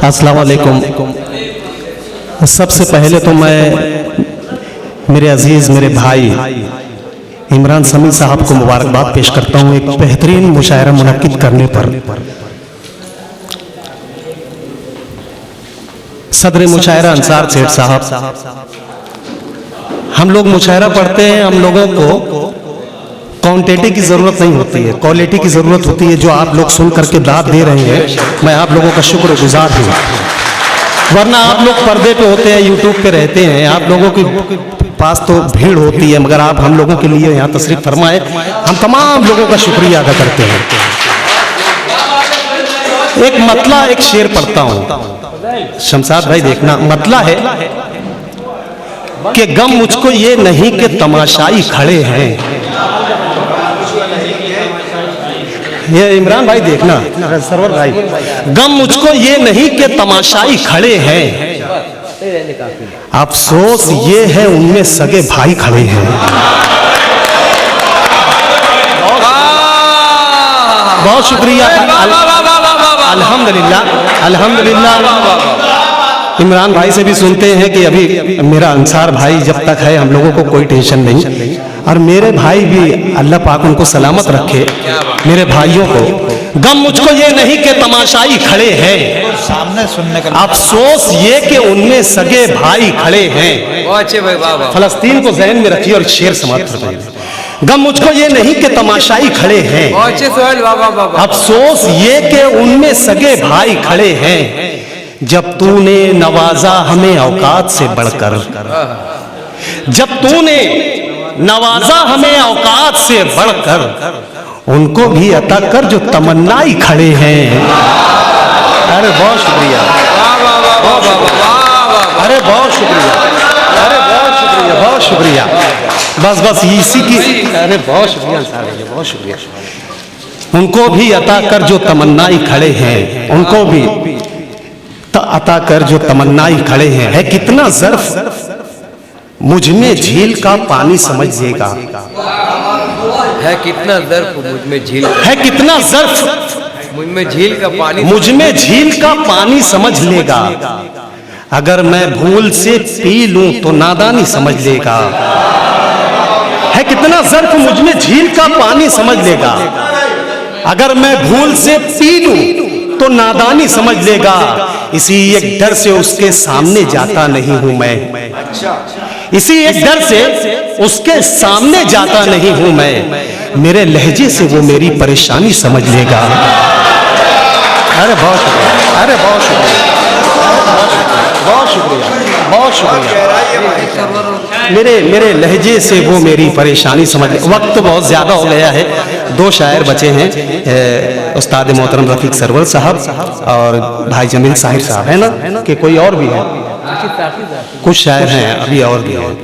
अस्सलाम वालेकुम। सबसे पहले तो मैं मेरे अजीज़ मेरे भाई इमरान समी साहब को मुबारकबाद पेश करता हूँ एक बेहतरीन मुशायरा मुनक्किद करने पर। सदर मुशायरा अंसार सेठ साहब, हम लोग मुशायरा पढ़ते हैं, हम लोगों को क्वांटिटी की ज़रूरत नहीं होती है, क्वालिटी की ज़रूरत होती है। जो आप लोग सुन करके दाद दे रहे हैं, मैं आप लोगों का शुक्रगुजार हूँ। वरना आप लोग पर्दे पे होते हैं, यूट्यूब पे रहते हैं, आप लोगों के पास तो भीड़ होती है, मगर आप हम लोगों के लिए यहाँ तशरीफ फरमाए, हम तमाम लोगों का शुक्रिया अदा करते हैं। एक मतला एक शेर पढ़ता हूँ, शमशाद भाई देखना। मतला है कि गम मुझको ये नहीं कि तमाशाई खड़े हैं। ये इमरान भाई देखना, सरवर भाई, गम मुझको ये नहीं कि तमाशाई खड़े हैं, अफसोस ये है उनमें सगे भाई खड़े हैं। बहुत शुक्रिया, अल्हम्दुलिल्लाह अल्हम्दुलिल्लाह। इमरान भाई से भी सुनते हैं कि अभी मेरा अंसार भाई जब तक है हम लोगों को कोई टेंशन नहीं, और मेरे भाई भी अल्लाह पाक उनको सलामत रखे, मेरे भाइयों को। गम मुझको ये नहीं कि तमाशाई खड़े हैं, सामने सुनने का अफसोस ये कि उनमें सगे भाई खड़े हैं। अच्छे भाई, वाह। फलस्तीन को ज़हन में रखिए और शेर समाप्त करिए। गम मुझको ये नहीं कि तमाशाई खड़े हैं, अच्छे सोहेल, वाह। अफसोस ये कि उनमें सगे भाई खड़े हैं। जब तूने नवाजा हमें औकात से बढ़कर, जब तूने नवाजा हमें औकात से बढ़कर, उनको भी अता कर जो तमन्नाई खड़े हैं। अरे बहुत शुक्रिया, अरे बहुत शुक्रिया, अरे बहुत शुक्रिया, बहुत शुक्रिया। बस इसी की, अरे बहुत शुक्रिया साहब, बहुत शुक्रिया। उनको भी अता कर जो तमन्नाई खड़े हैं, उनको भी अता कर जो तमन्नाई खड़े हैं। है कितना ज़र्फ मुझ में झील का पानी समझ लेगा, है कितना ज़र्फ मुझ में झील, है कितना ज़र्फ मुझ में झील का पानी, मुझ में झील का पानी समझ लेगा। अगर मैं भूल से पी लूं तो नादानी समझ लेगा। है कितना ज़र्फ मुझ में झील का पानी समझ लेगा। अगर मैं भूल से पी लूं तो नादानी समझ लेगा। इसी एक डर से उसके सामने जाता नहीं हूं मैं, इसी एक डर से उसके सामने जाता नहीं हूं मैं। मेरे लहजे से वो मेरी परेशानी समझ लेगा। अरे बहुत शुक्रिया, अरे बहुत शुक्रिया, बहुत शुक्रिया, बहुत शुक्रिया। मेरे लहजे से वो मेरी परेशानी समझ ले। वक्त तो बहुत ज़्यादा हो गया है, दो शायर बचे हैं, उस्ताद मोहतरम रफीक सरवर साहब और भाई जमील साहिर साहब, है ना कि कोई और भी है? कुछ शायर हैं अभी और भी हैं।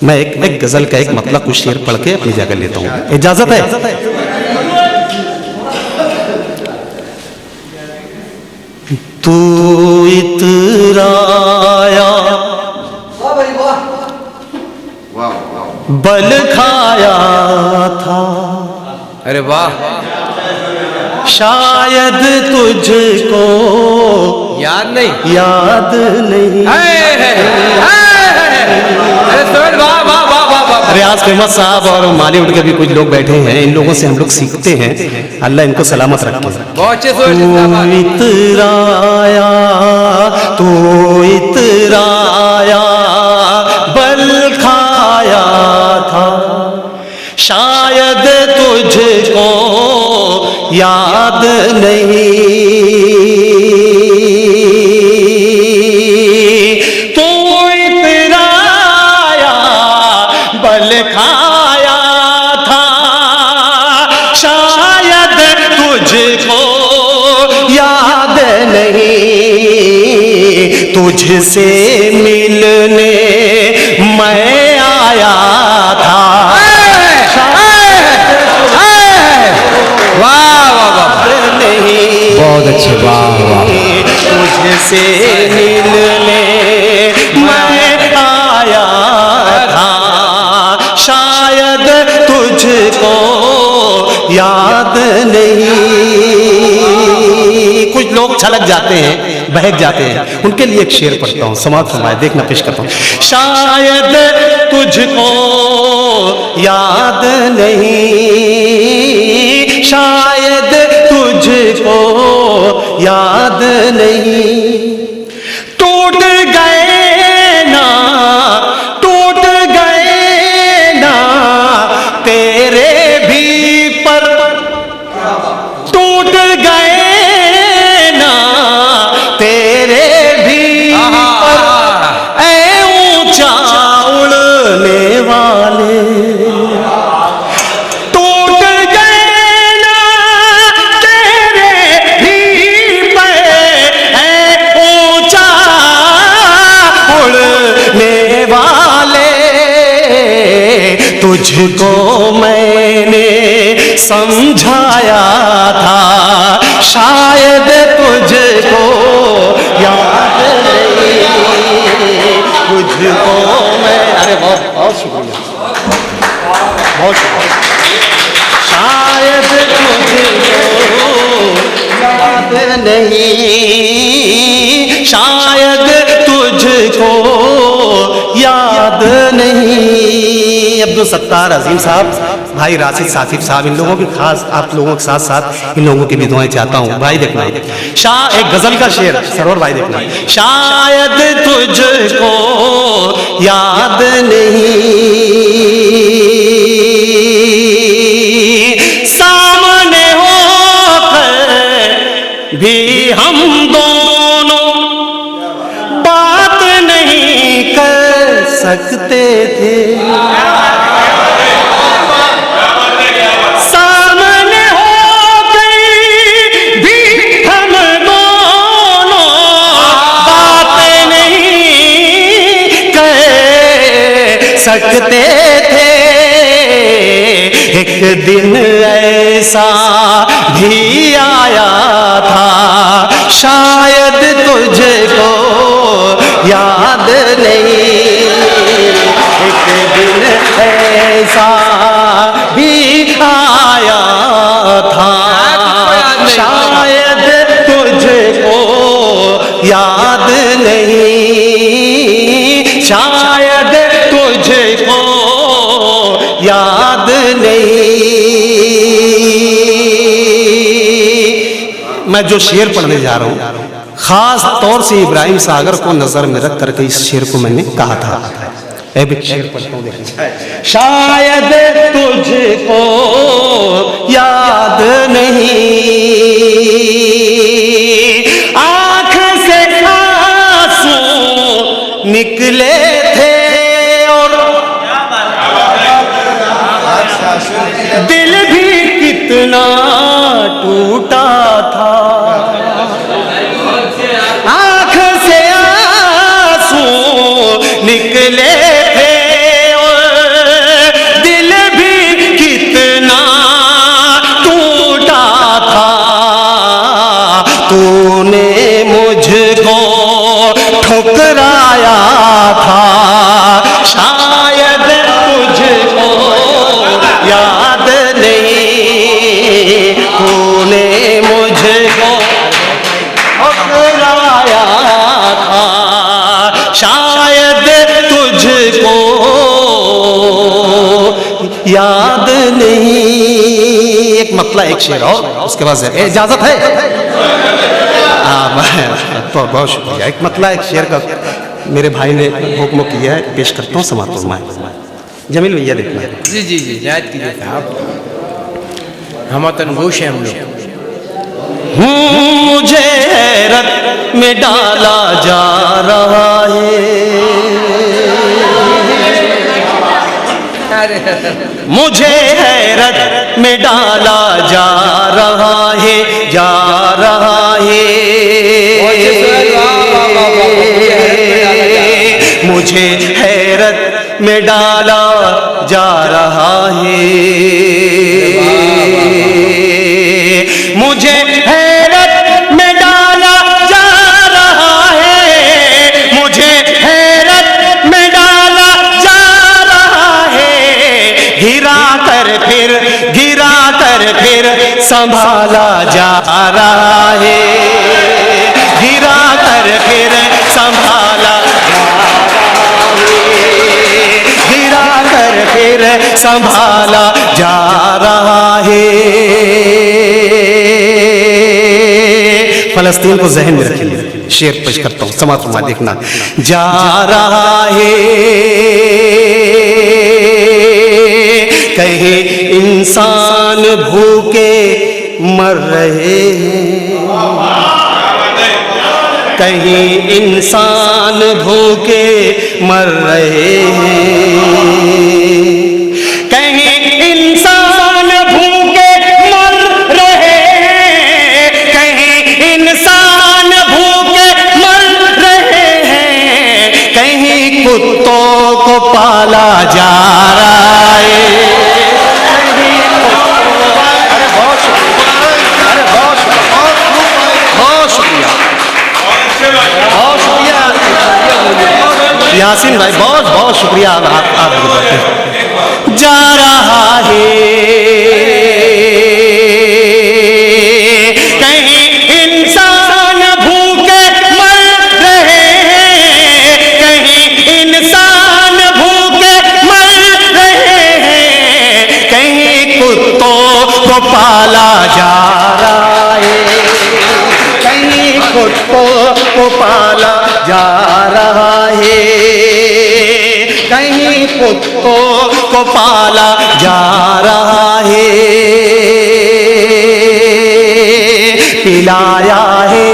मैं एक गज़ल का एक मतलब कुछ शेर पढ़ के अपनी जगह लेता हूँ, इजाज़त है? तू इतराया बल खाया था, अरे वाह। शायद तुझको याद नहीं, याद नहीं। अरे सोहेल, वाह। रियाज फेमस साहब और बॉलीवुड के भी कुछ लोग बैठे हैं, इन लोगों से हम लोग सीखते हैं। अल्लाह इनको सलामत रखे। बहुत अच्छे सोहेल। तू इतराया, तू इतराया बल खाया था, शायद तुझको याद नहीं। तू इतराया बल खाया था, शायद तुझको याद नहीं। तुझसे मिलने मैं आया था, बहुत अच्छे, वाह। तुझसे मिलने मैं आया था, शायद तुझको याद नहीं। कुछ लोग छलक जाते हैं, बहक जाते हैं, उनके लिए एक शेर पढ़ता हूँ, समाप्त फरमाए, देखना पेश करता हूँ। शायद तुझको याद नहीं, शायद तुझको याद नहीं, टूट गए ना, टूट गए ना तेरे भी पर, टूट गए ना तेरे भी पर, ऐ ऊंचा उड़ने वाले, टूट गए ना तेरे भी पर, ऐ ऊंचा उड़ने वाले। तुझको मैंने समझाया था, शायद तुझको याद नहीं, तुझको मैं, अरे बहुत बहुत शुक्रिया, बहुत शुक्रिया, शायद तुझको याद नहीं, शायद तुझको याद नहीं। अब्दुल सत्तार अजीम साहब, भाई राशिद साकिब साहब, इन लोगों की खास आप लोगों के साथ साथ इन लोगों की भी दुआएं चाहता हूँ। भाई देखना, एक गजल का शेर सरोवर भाई देखना, शायद तुझको याद नहीं, सामने होकर भी हम दोनों बात नहीं कर सकते थे, सामने होकर भी हम दोनों बात नहीं कर सकते थे। एक दिन ऐसा भी आया था, शायद तुझको याद नहीं, एक दिन ऐसा भी आया था, शायद तुझको याद नहीं, शायद तुझको याद नहीं। मैं जो शेर पढ़ने जा रहा हूं, खास तौर से इब्राहिम सागर को नजर में रख करके इस शेर को मैंने कहा था। शेर पढ़ता हूं, देखिए, शायद तुझको याद नहीं, आंख से आंसू निकले थे और दिल भी कितना टूटा था, आंख से आंसू निकले थे और दिल भी कितना टूटा था, तूने मुझको ठुकराया था, शायद तुझको याद नहीं, तूने मुझको ठुकराया था, शायद तुझको याद नहीं। एक मतला एक शेर और उसके बाद इजाजत है, बहुत शुक्रिया। एक मतला एक शेर का मेरे भाई ने हुक्म किया है, पेश करता हूँ, समाप्त फरमाएं। जमील भैया देखना। जी जी जी, याद कीजिए साहब, हम तनगोश हैं हम लोग। मुझे हैरत में डाला जा रहा है, मुझे हैरत में डाला जा रहा है, जा रहा है, मुझे हैरत में डाला जा रहा है, मुझे हैरत में डाला जा रहा है, मुझे हैरत में डाला जा रहा है, गिरा कर फिर संभाला जा रहा है। कर फिर संभाला जा रहा है, गिरा कर फिर संभाला जा रहा है। फलस्तीन को जहन में रखिए, शेर पेश करता हूं, समाप्त फरमा देखना। जा रहा है कहीं इंसान भूखे मर रहे हैं, कहीं इंसान भूखे मर रहे हैं, कहीं इंसान भूखे मर रहे हैं, कहीं इंसान भूखे मर रहे हैं, कहीं कुत्तों को पाला जा रहा है। यासीन भाई बहुत बहुत शुक्रिया, आप जा रहा है कहीं इंसान भूखे मर रहे हैं, कहीं इंसान भूखे मर रहे हैं, कहीं कुत्तों को पाला जा रहा है, कहीं कुत्तों को पाला जा रहा है, कहीं कुत्तों को पाला जा रहा है। पिलाया है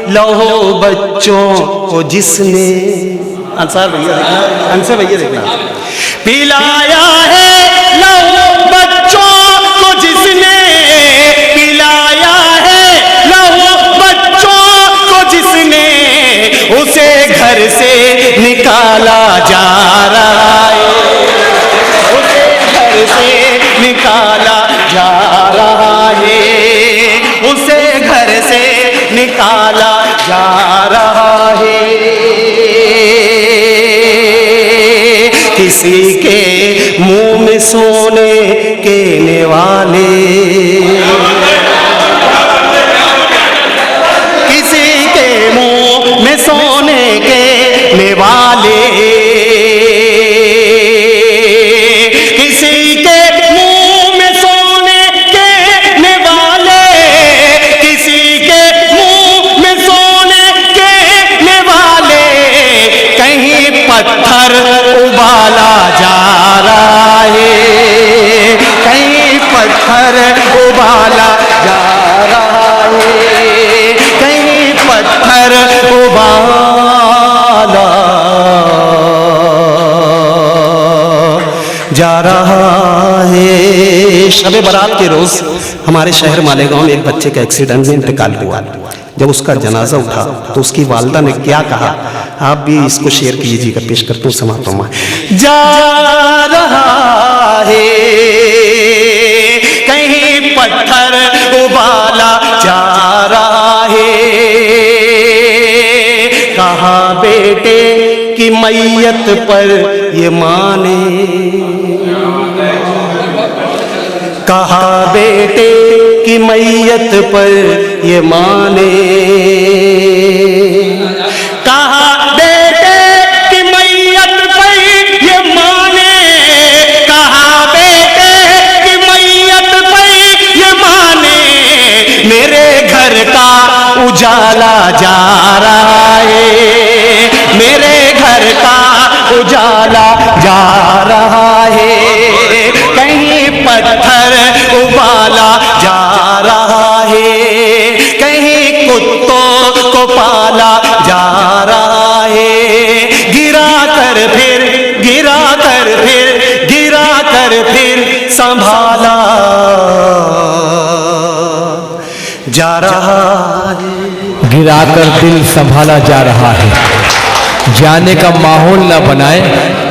लहो बच्चों को जिसने, अंसार भैया देखना, अंसार भैया देखना, पिलाया है लहो बच्चों को जिसने, पिलाया है लहो बच्चों को जिसने, उसे घर से निकाला जा रहा है, उसे घर से निकाला जा रहा है, उसे घर से निकाला जा रहा है। किसी के मुंह में सोने के निवाले, किसी के मुंह में सोने के निवाले, किसी के मुंह में सोने के निवाले, किसी के मुंह में सोने के निवाले, कहीं पत्थर उबाला जा रहा है, कहीं पत्थर उबाला जा रहा है, कहीं पत्थर उबाला जा रहा है। शब बारात के रोज हमारे शहर मालेगांव में एक बच्चे का एक्सीडेंट में इंतकाल हुआ। जब उसका जनाजा उठा तो उसकी वालिदा ने क्या कहा, आप भी इसको शेयर कीजिएगा, पेश करता हूँ समाप्त हुआ। जा रहा है कहीं पत्थर उबाला जा रहा है, कहा बेटे की मैयत पर ये माने, कहा बेटे की मैयत पर ये माने, कहा बेटे की मैयत पर ये माने, कहा बेटे की मैयत पर ये माने, मेरे घर का उजाला जा रहा है, मेरे घर का उजाला जा रहा है, कहीं पत्थर उबाला जा रहा है, कहीं कुत्तों को पाला जा रहा है, गिरा कर फिर गिरा कर फिर गिरा कर फिर संभाला जा रहा है, गिराकर दिल संभाला जा रहा है। जाने का माहौल न बनाए,